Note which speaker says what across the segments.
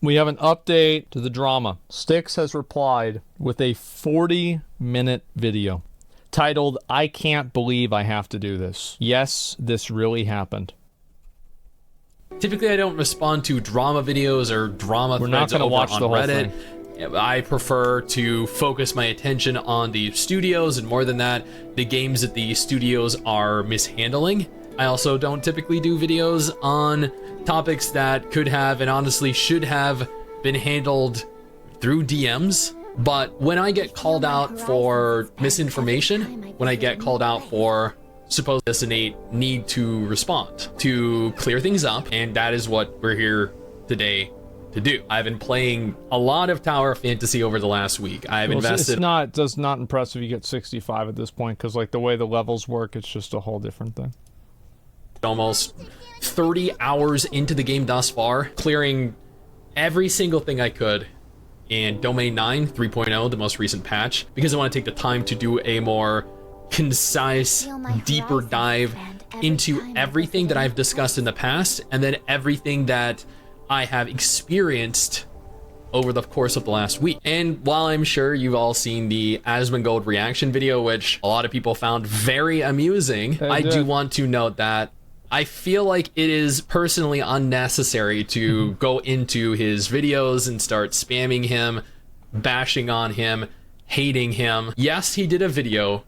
Speaker 1: We have an update to the drama. Styx has replied with a 40-minute video titled, "I can't believe I have to do this. Yes, this really happened."
Speaker 2: Typically, I don't respond to drama videos or drama
Speaker 1: We're not
Speaker 2: threads
Speaker 1: going to
Speaker 2: over
Speaker 1: watch
Speaker 2: on
Speaker 1: the whole
Speaker 2: Reddit.
Speaker 1: thing.
Speaker 2: I prefer to focus my attention on the studios, and more than that, the games that the studios are mishandling. I also don't typically do videos on topics that could have and honestly should have been handled through DMs. But when I get called out for misinformation, when I get called out for supposed innate need to respond, to clear things up, and that is what we're here today to do. I've been playing a lot of Tower Fantasy over the last week. I've invested.
Speaker 1: It does not impress if you get 65 at this point, because like the way the levels work, it's just a whole different thing.
Speaker 2: Almost 30 hours into the game thus far, clearing every single thing I could in Domain 9 3.0, the most recent patch, because I want to take the time to do a more concise, deeper dive into everything that I've discussed in the past, and then everything that I have experienced over the course of the last week. And while I'm sure you've all seen the Asmongold reaction video, which a lot of people found very amusing, I do want to note that I feel like it is personally unnecessary to go into his videos and start spamming him, bashing on him, hating him. Yes, he did a video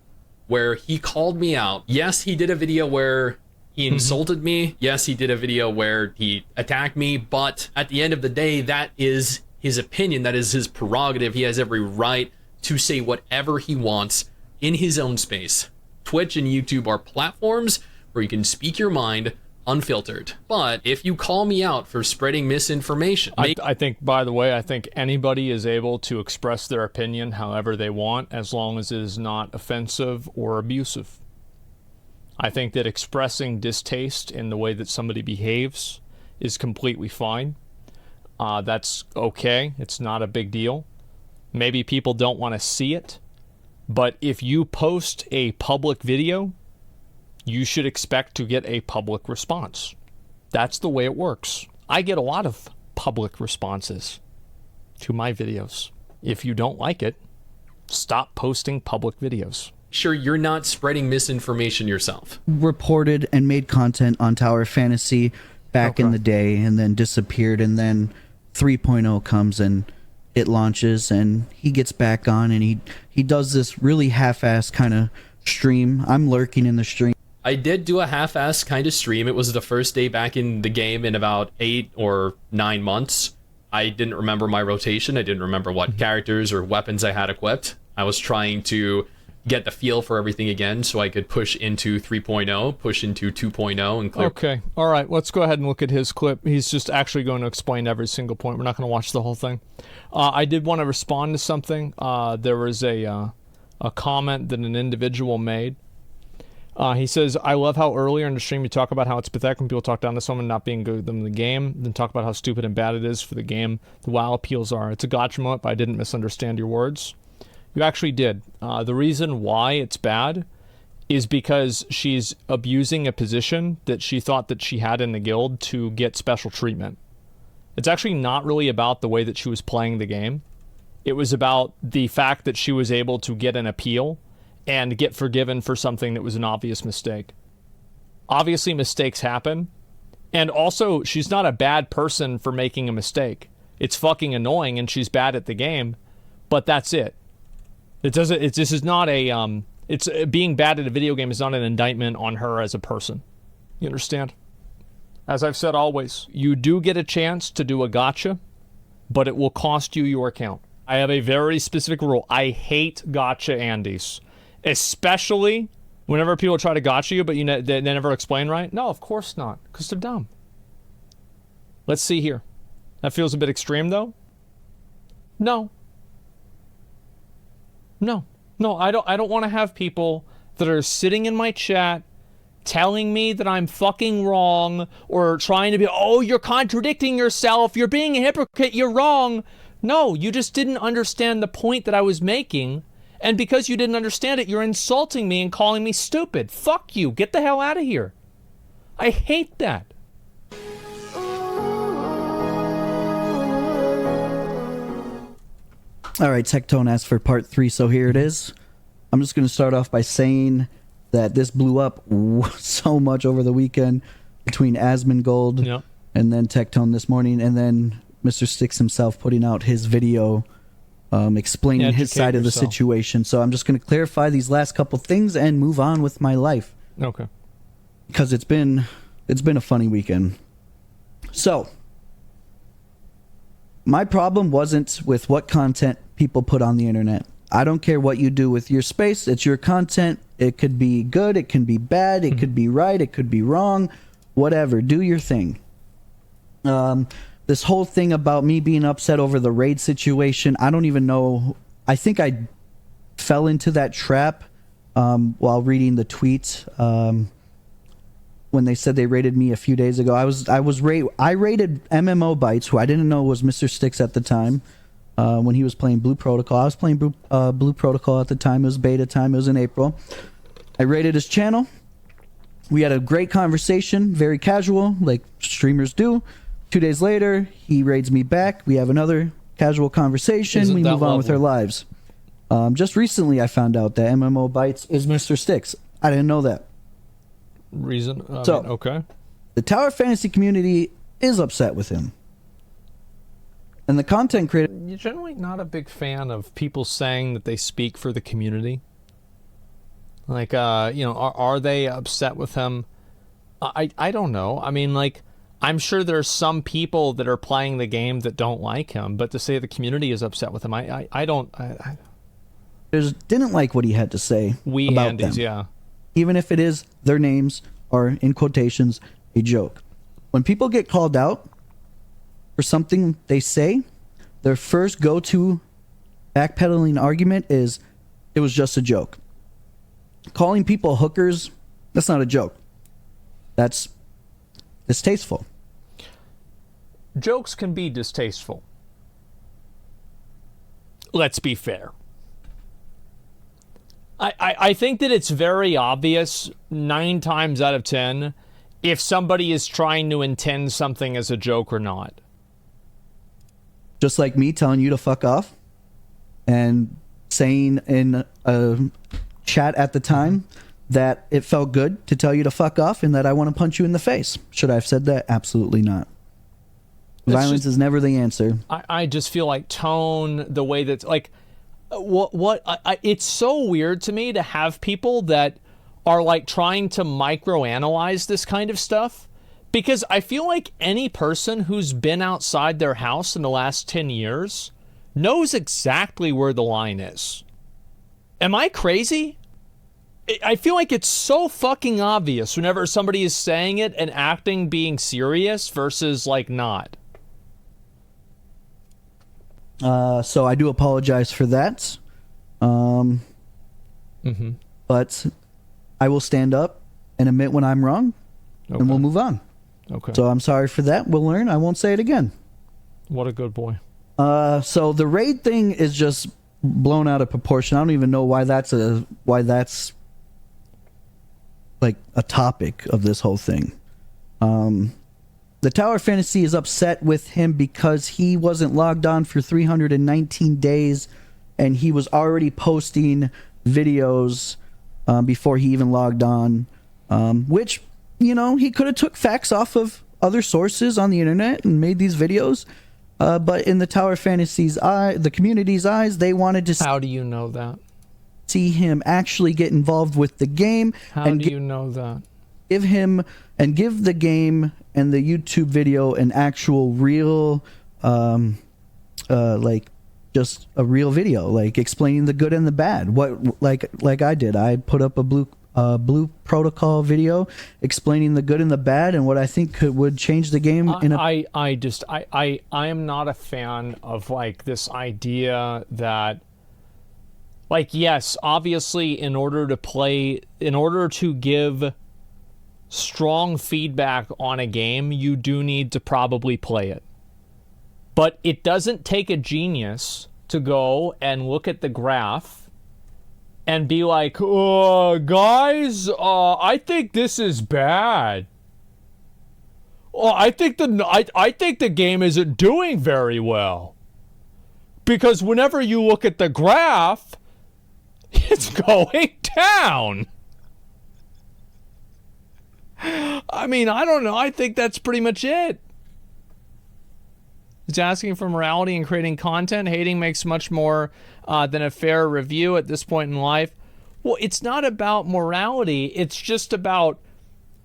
Speaker 2: where he called me out. Yes, he did a video where he insulted me. Yes, he did a video where he attacked me. But at the end of the day, that is his opinion. That is his prerogative. He has every right to say whatever he wants in his own space. Twitch and YouTube are platforms where you can speak your mind unfiltered. But if you call me out for spreading misinformation...
Speaker 1: I think, by the way, I think anybody is able to express their opinion however they want, as long as it is not offensive or abusive. I think that expressing distaste in the way that somebody behaves is completely fine. That's okay. It's not a big deal. Maybe people don't want to see it, but if you post a public video, you should expect to get a public response. That's the way it works. I get a lot of public responses to my videos. If you don't like it, stop posting public videos.
Speaker 2: Sure, you're not spreading misinformation yourself.
Speaker 3: Reported and made content on Tower Fantasy back in the day and then disappeared, and then 3.0 comes and it launches and he gets back on and he does this really half-assed kind of stream. I'm lurking in the stream.
Speaker 2: I did do a half-assed kind of stream. It was the first day back in the game in about 8 or 9 months. I didn't remember my rotation. I didn't remember what characters or weapons I had equipped. I was trying to get the feel for everything again so I could push into 3.0, push into 2.0 and clear.
Speaker 1: Okay, all right, let's go ahead and look at his clip. He's just actually going to explain every single point. We're not going to watch the whole thing. I did want to respond to something. There was a comment that an individual made. He says, "I love how earlier in the stream you talk about how it's pathetic when people talk down to someone not being good with them in the game, then talk about how stupid and bad it is for the game. The WoW appeals are. It's a gotcha moment, but I didn't misunderstand your words." You actually did. The reason why it's bad is because she's abusing a position that she thought that she had in the guild to get special treatment. It's actually not really about the way that she was playing the game. It was about the fact that she was able to get an appeal and get forgiven for something that was an obvious mistake. Obviously, mistakes happen. And also, she's not a bad person for making a mistake. It's fucking annoying and she's bad at the game, but that's it. This is not a, being bad at a video game is not an indictment on her as a person. You understand? As I've said always, you do get a chance to do a gotcha, but it will cost you your account. I have a very specific rule. I hate gotcha Andes. Especially whenever people try to gotcha you, but they never explain right. No, of course not, because they're dumb. Let's see here. That feels a bit extreme, though. No, I don't want to have people that are sitting in my chat telling me that I'm fucking wrong or trying to be, oh, you're contradicting yourself, you're being a hypocrite, you're wrong. No, you just didn't understand the point that I was making, and because you didn't understand it, you're insulting me and calling me stupid. Fuck you. Get the hell out of here. I hate that.
Speaker 3: All right, Tectone asked for part 3, so here it is. I'm just going to start off by saying that this blew up so much over the weekend between Asmongold
Speaker 1: Yep.
Speaker 3: and then Tectone this morning, and then Mr. Sticks himself putting out his video explaining his side of the situation. So I'm just going to clarify these last couple things and move on with my life.
Speaker 1: Okay.
Speaker 3: Because it's been a funny weekend. So, my problem wasn't with what content people put on the internet. I don't care what you do with your space. It's your content. It could be good. It can be bad. It could be right. It could be wrong. Whatever. Do your thing. This whole thing about me being upset over the raid situation, I don't even know. I think I fell into that trap while reading the tweet when they said they raided me a few days ago. I raided MMO Bytes, who I didn't know was Mr. Sticks at the time, when he was playing Blue Protocol. I was playing Blue Protocol at the time. It was beta time. It was in April. I raided his channel. We had a great conversation, very casual, like streamers do. 2 days later, he raids me back. We have another casual conversation. We move on with our lives. Just recently, I found out that MMO Bytes is Mr. Sticks. I didn't know that.
Speaker 1: Reason? Okay.
Speaker 3: The Tower Fantasy community is upset with him. And the content creator...
Speaker 1: You're generally not a big fan of people saying that they speak for the community. Like, are they upset with him? I don't know. I mean, like, I'm sure there's some people that are playing the game that don't like him, but to say the community is upset with him, I don't...
Speaker 3: didn't like what he had to say about them.
Speaker 1: Yeah.
Speaker 3: Even if it is their names are, in quotations, a joke. When people get called out for something they say, their first go-to backpedaling argument is, it was just a joke. Calling people hookers, that's not a joke. That's distasteful.
Speaker 1: Jokes can be distasteful. Let's be fair. I think that it's very obvious 9 times out of 10 if somebody is trying to intend something as a joke or not.
Speaker 3: Just like me telling you to fuck off and saying in a chat at the time that it felt good to tell you to fuck off and that I want to punch you in the face. Should I have said that? Absolutely not. Violence is never the answer.
Speaker 1: I just feel like tone, the way that, like... it's so weird to me to have people that are like trying to microanalyze this kind of stuff, because I feel like any person who's been outside their house in the last 10 years knows exactly where the line is. Am I crazy? I feel like it's so fucking obvious whenever somebody is saying it and acting being serious versus like not.
Speaker 3: So I do apologize for that. But I will stand up and admit when I'm wrong, and we'll move on.
Speaker 1: Okay.
Speaker 3: So I'm sorry for that. We'll learn. I won't say it again.
Speaker 1: What a good boy.
Speaker 3: So the raid thing is just blown out of proportion. I don't even know why that's like a topic of this whole thing. The Tower Fantasy is upset with him because he wasn't logged on for 319 days, and he was already posting videos before he even logged on, which, he could have took facts off of other sources on the internet and made these videos. But in the Tower Fantasy's the community's eyes, they wanted to...
Speaker 1: How do you know that?
Speaker 3: See him actually get involved with the game.
Speaker 1: How do you know that?
Speaker 3: Give the game and the YouTube video an actual real, like just a real video, like explaining the good and the bad. What like I did. I put up a Blue Protocol video explaining the good and the bad and what I think would change the game. I am not a fan of like this idea that, like, yes, obviously in order to give strong feedback on a game, you do need to probably play it. But it doesn't take a genius to go and look at the graph and be like, guys, I think this is bad. I think the game isn't doing very well.
Speaker 1: Because whenever you look at the graph, it's going down. I mean, I don't know. I think that's pretty much it. He's asking for morality and creating content. Hating makes much more than a fair review at this point in life. Well, it's not about morality. It's just about,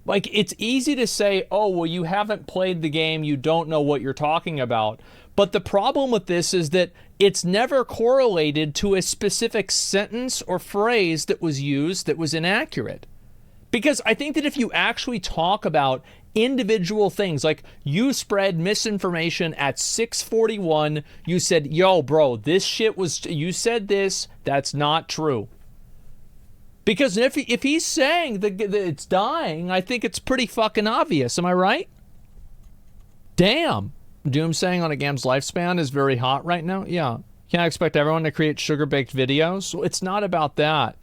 Speaker 1: like, it's easy to say, oh, well, you haven't played the game. You don't know what you're talking about. But the problem with this is that it's never correlated to a specific sentence or phrase that was used that was inaccurate. Because I think that if you actually talk about individual things, like you spread misinformation at 6:41, you said, yo, bro, this shit was, you said this, that's not true. Because if he's saying that it's dying, I think it's pretty fucking obvious. Am I right? Damn. Doom saying on a game's lifespan is very hot right now. Yeah. Can't expect everyone to create sugar-baked videos. Well, it's not about that.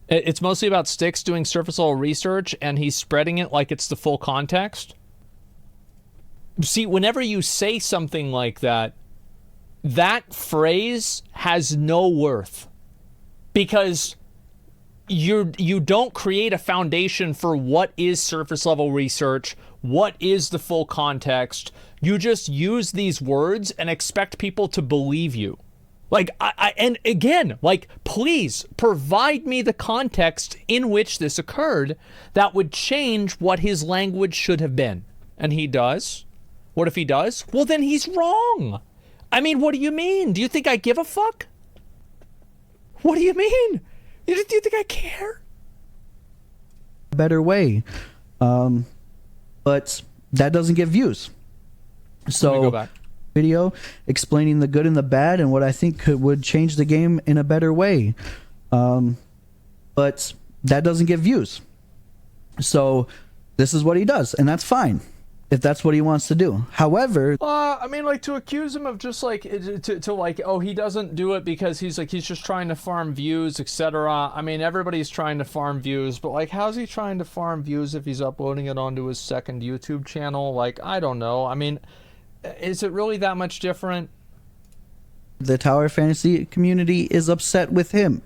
Speaker 1: It's mostly about Styx doing surface level research and he's spreading it like it's the full context. See, whenever you say something like that, that phrase has no worth. Because you don't create a foundation for what is surface level research, what is the full context. You just use these words and expect people to believe you. Like, and again, like, please provide me the context in which this occurred that would change what his language should have been. And he does. What if he does? Well, then he's wrong. I mean, what do you mean? Do you think I give a fuck? What do you mean? Do you think I care?
Speaker 3: Better way. But that doesn't get views. So
Speaker 1: Let me go back.
Speaker 3: Video explaining the good and the bad and what I think would change the game in a better way. But that doesn't get views. So this is what he does, and that's fine if that's what he wants to do. However,
Speaker 1: I mean, like, to accuse him of just like to like, oh, he doesn't do it because he's just trying to farm views, etc. I mean, everybody's trying to farm views, but like, how's he trying to farm views if he's uploading it onto his second YouTube channel? Like, I don't know. I mean, is it really that much different?
Speaker 3: the Tower Fantasy community is upset with him.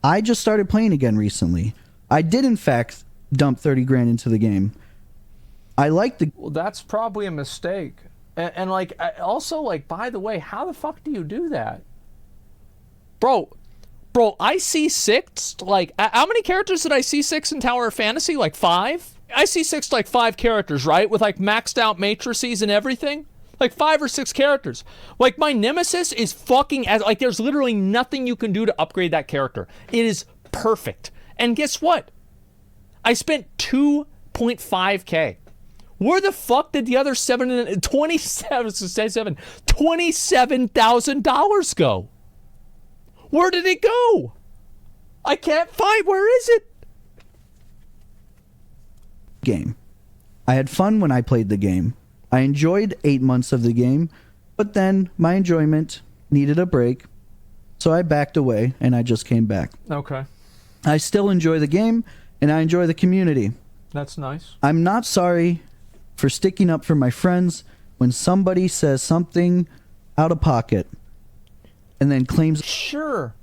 Speaker 3: I just started playing again recently. I did, in fact, dump 30 grand into the game. I like the...
Speaker 1: Well, that's probably a mistake. And like, also, like, by the way, how the fuck do you do that? Bro, I see six, like, how many characters did I see six in Tower of Fantasy? Like 5? I see six, like 5 characters, right? With like maxed out matrices and everything. Like 5 or 6 characters. Like, my nemesis is fucking, as like, there's literally nothing you can do to upgrade that character. It is perfect. And guess what? I spent 2.5k. Where the fuck did the other $27,000 go? Where did it go? I can't find. Where is it?
Speaker 3: Game. I had fun when I played the game. I enjoyed 8 months of the game, but then my enjoyment needed a break, so I backed away and I just came back.
Speaker 1: Okay.
Speaker 3: I still enjoy the game and I enjoy the community.
Speaker 1: That's nice.
Speaker 3: I'm not sorry for sticking up for my friends when somebody says something out of pocket and then claims
Speaker 1: Sure.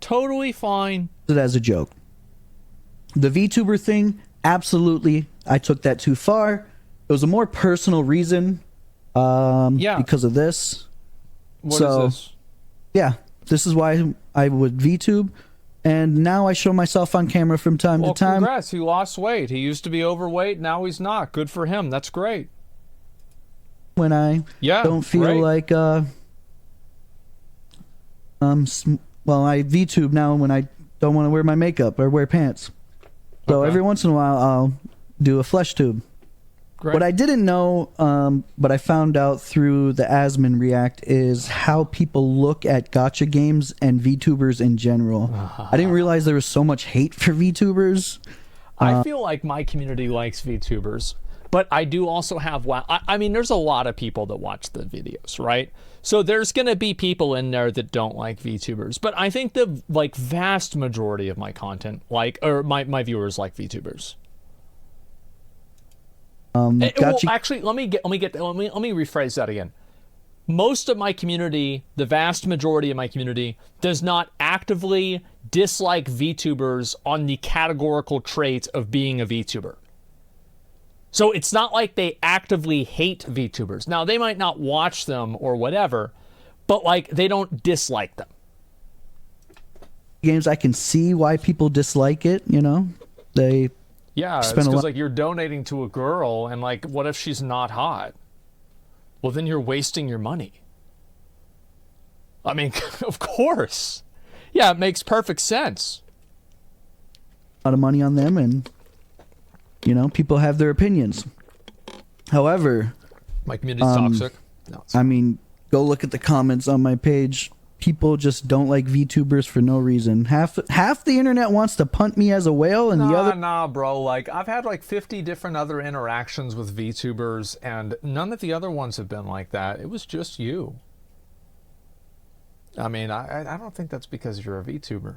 Speaker 1: Totally fine.
Speaker 3: it as a joke. The VTuber thing, absolutely, I took that too far. It was a more personal reason because of this.
Speaker 1: What is this?
Speaker 3: Yeah, this is why I would VTube. And now I show myself on camera from time to time.
Speaker 1: Congrats, he lost weight. He used to be overweight, now he's not. Good for him. That's great.
Speaker 3: When I don't feel like I VTube now when I don't want to wear my makeup or wear pants. So every once in a while I'll do a flesh tube.
Speaker 1: Great.
Speaker 3: What I didn't know, but I found out through the Asmon React, is how people look at gacha games and VTubers in general. I didn't realize there was so much hate for VTubers.
Speaker 1: I feel like my community likes VTubers, but I do also have... I mean, there's a lot of people that watch the videos, right? So there's going to be people in there that don't like VTubers, but I think the vast majority of my content, my viewers like VTubers. Well, actually, let me rephrase that again. most of my community, the vast majority of my community, does not actively dislike VTubers on the categorical trait of being a VTuber. So it's not like they actively hate VTubers. Now, they might not watch them or whatever, but like they don't dislike them.
Speaker 3: Games, I can see why people dislike it, you know? They
Speaker 1: it's because like you're donating to a girl, and like, what if she's not hot? Well, then you're wasting your money. I mean, of course. Yeah, it makes perfect sense.
Speaker 3: A lot of money on them, and you know, people have their opinions. However,
Speaker 1: my community's toxic. No,
Speaker 3: I mean, go look at the comments on my page. People just don't like VTubers for no reason. Half the internet wants to punt me as a whale, and the other...
Speaker 1: Nah, bro. Like, I've had like 50 different other interactions with VTubers, and none of the other ones have been like that. It was just you. I mean, I don't think that's because you're a VTuber.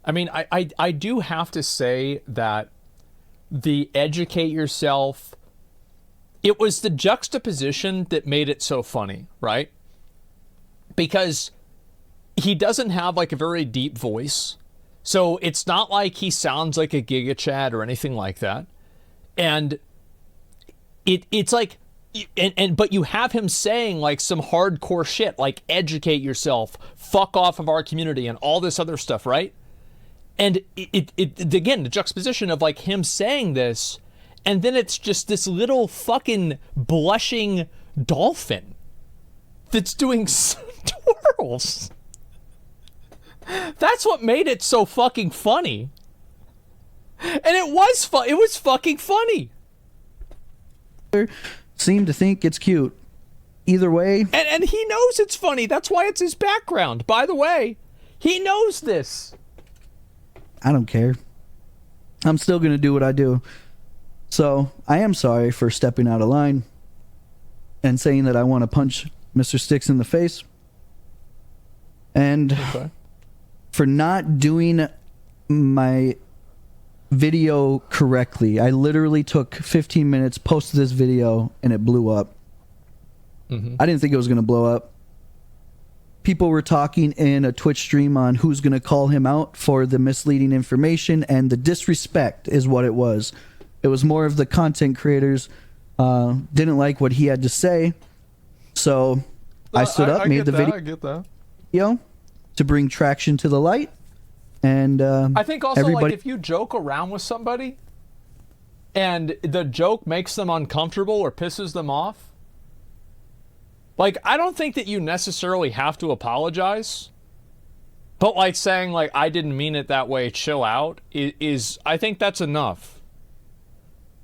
Speaker 1: I mean, I do have to say that the educate yourself, it was the juxtaposition that made it so funny, right? Because he doesn't have like a very deep voice. So it's not like he sounds like a Giga Chad or anything like that. And it's like, but you have him saying like some hardcore shit, like educate yourself, fuck off of our community, and all this other stuff, right? And it again, the juxtaposition of like him saying this, and then it's just this little fucking blushing dolphin that's doing twirls. That's what made it so fucking funny. And it was it was fucking funny.
Speaker 3: Seem to think it's cute. Either way.
Speaker 1: And he knows it's funny. That's why it's his background. By the way, he knows this.
Speaker 3: I don't care. I'm still going to do what I do. So, I am sorry for stepping out of line and saying that I want to punch Mr. Sticks in the face. And for not doing my video correctly. I literally took 15 minutes, posted this video, and it blew up. I didn't think it was going to blow up. People were talking in a Twitch stream on who's going to call him out for the misleading information, and the disrespect is what it was. It was more of the content creators didn't like what he had to say. So I stood up, made the video.
Speaker 1: I get that.
Speaker 3: To bring traction to the light. And
Speaker 1: I think also, like, if you joke around with somebody and the joke makes them uncomfortable or pisses them off, like, I don't think that you necessarily have to apologize. But, like, saying, like, I didn't mean it that way, chill out, is I think that's enough.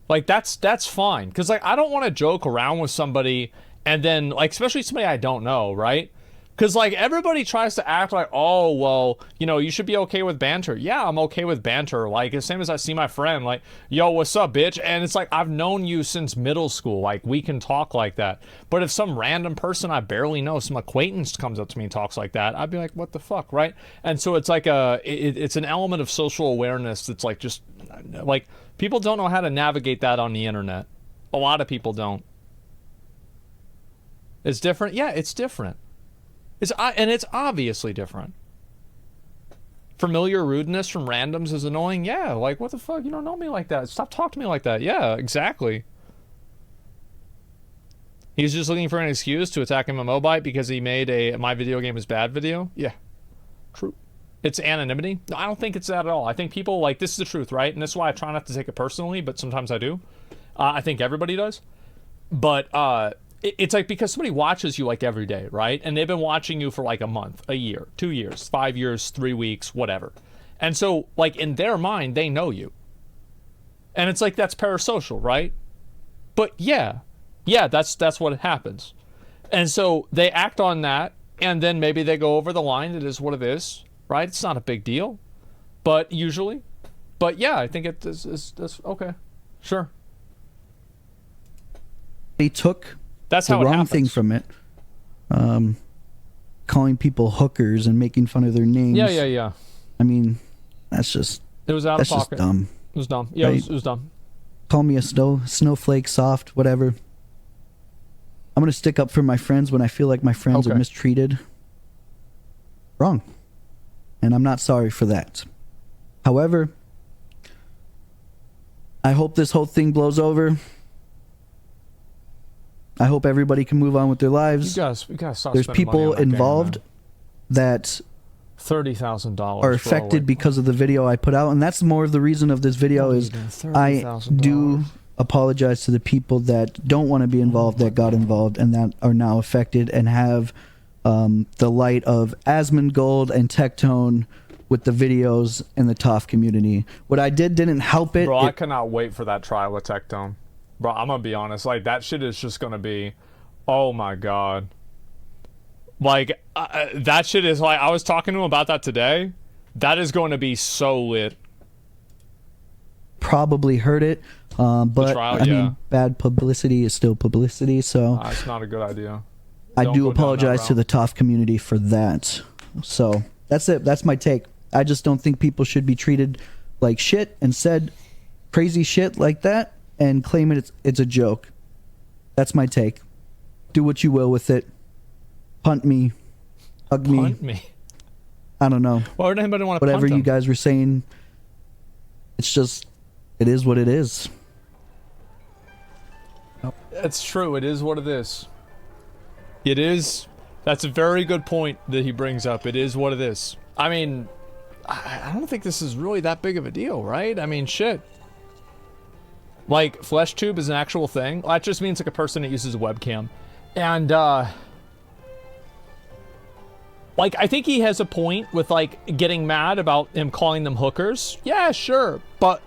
Speaker 1: Like, that's fine. Because, like, I don't want to joke around with somebody and then, like, especially somebody I don't know, right? Because, like, everybody tries to act like, oh, well, you know, you should be okay with banter. Yeah, I'm okay with banter. Like, the same as I see my friend, like, yo, what's up, bitch? And it's like, I've known you since middle school. Like, we can talk like that. But if some random person I barely know, some acquaintance comes up to me and talks like that, I'd be like, what the fuck, right? And so it's like it's an element of social awareness that's, like, just, like, people don't know how to navigate that on the internet. A lot of people don't. It's different? Yeah, it's different. And it's obviously different. Familiar rudeness from randoms is annoying. Yeah, like, what the fuck? You don't know me like that. Stop talking to me like that. Yeah, exactly. He's just looking for an excuse to attack MMO Byte because he made a my video game is bad video. Yeah, true. It's anonymity. No, I don't think it's that at all. I think people, like, this is the truth, right? And this is why I try not to take it personally, but sometimes I do. I think everybody does. But, it's like because somebody watches you like every day, right? And they've been watching you for like a month, a year, 2 years, 5 years, 3 weeks, whatever. And so, like, in their mind, they know you. And it's like, that's parasocial, right? But yeah, that's what happens. And so they act on that, and then maybe they go over the line. It is what it is, right? It's not a big deal, but usually. But yeah, I think it is okay. Sure.
Speaker 3: They took
Speaker 1: that's
Speaker 3: the
Speaker 1: how it
Speaker 3: wrong
Speaker 1: happens.
Speaker 3: thing from it. Calling people hookers and making fun of their names.
Speaker 1: Yeah.
Speaker 3: I mean, that's just...
Speaker 1: It was out of pocket.
Speaker 3: Just dumb.
Speaker 1: It was dumb. Yeah, right? It was dumb.
Speaker 3: Call me a snowflake, soft, whatever. I'm going to stick up for my friends when I feel like my friends are mistreated. Wrong. And I'm not sorry for that. However, I hope this whole thing blows over. I hope everybody can move on with their lives.
Speaker 1: We gotta stop.
Speaker 3: There's people involved that
Speaker 1: $30,000
Speaker 3: are affected because of the video I put out, and that's more of the reason of this video is I do apologize to the people that don't want to be involved, that got involved, and that are now affected and have the light of Asmongold and Tectone with the videos in the TOF community. What I didn't help it.
Speaker 1: Bro, I cannot wait for that trial with Tectone. Bro, I'm gonna be honest. Like, that shit is just gonna be, oh my god. Like, that shit is like, I was talking to him about that today. That is going to be so lit.
Speaker 3: Probably heard it, but
Speaker 1: trial,
Speaker 3: I mean, bad publicity is still publicity, so
Speaker 1: it's not a good idea.
Speaker 3: I do apologize to the TOF community for that. So that's it. That's my take. I just don't think people should be treated like shit and said crazy shit like that and claim it's a joke. That's my take. Do what you will with it. Punt me. Hug me.
Speaker 1: Punt me?
Speaker 3: I don't know.
Speaker 1: Why would anybody want to
Speaker 3: Whatever
Speaker 1: punt
Speaker 3: you
Speaker 1: him?
Speaker 3: guys were saying, it's just, it is what it is.
Speaker 1: It's true. It is what it is. It is. That's a very good point that he brings up. It is what it is. I mean, I don't think this is really that big of a deal, right? I mean, shit. Like, FleshTube is an actual thing. Well, that just means like a person that uses a webcam. And, like, I think he has a point with, like, getting mad about him calling them hookers. Yeah, sure. But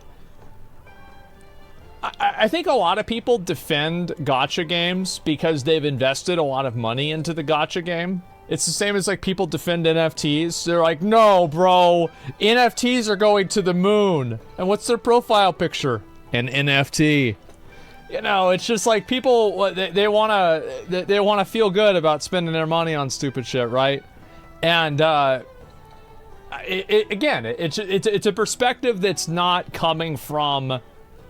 Speaker 1: I think a lot of people defend gacha games because they've invested a lot of money into the gacha game. It's the same as, like, people defend NFTs. They're like, no, bro, NFTs are going to the moon. And what's their profile picture? An NFT. You know, it's just like people, they want to feel good about spending their money on stupid shit, right? And, again, it's a perspective that's not coming from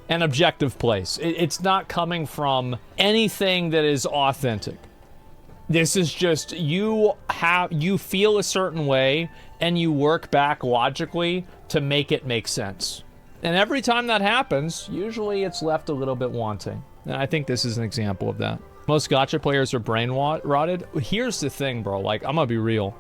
Speaker 1: an objective place. It's not coming from anything that is authentic. This is just, you feel a certain way and you work back logically to make it make sense. And every time that happens, usually it's left a little bit wanting. And I think this is an example of that. Most gacha players are brain rotted. Here's the thing, bro. Like, I'm gonna be real.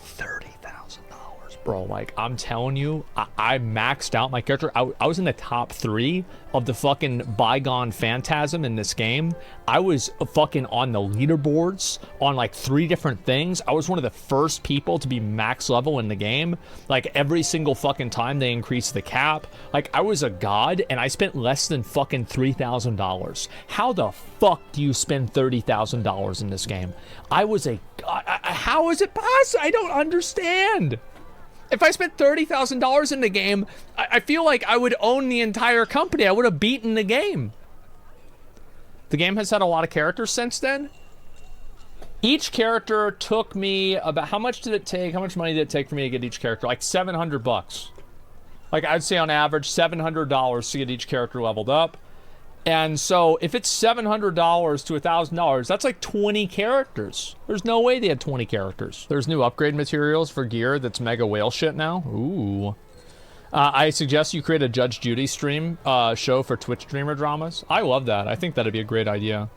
Speaker 1: $30,000, bro. Like, I'm telling you, I maxed out my character. I was in the top 3 of the fucking bygone phantasm in this game. I was fucking on the leaderboards on like 3 different things. I was one of the first people to be max level in the game. Like, every single fucking time they increased the cap. Like, I was a god and I spent less than fucking $3,000. How the fuck do you spend $30,000 in this game? I was a god. How is it possible? I don't understand. If I spent $30,000 in the game, I feel like I would own the entire company. I would have beaten the game. The game has had a lot of characters since then. Each character took me about, how much did it take? How much money did it take for me to get each character? Like $700. Like, I'd say on average $700 to get each character leveled up. And so if it's $700 to $1,000, that's like 20 characters. There's no way they had 20 characters. There's new upgrade materials for gear that's mega whale shit now. Ooh. I suggest you create a Judge Judy stream show for Twitch streamer dramas. I love that. I think that'd be a great idea.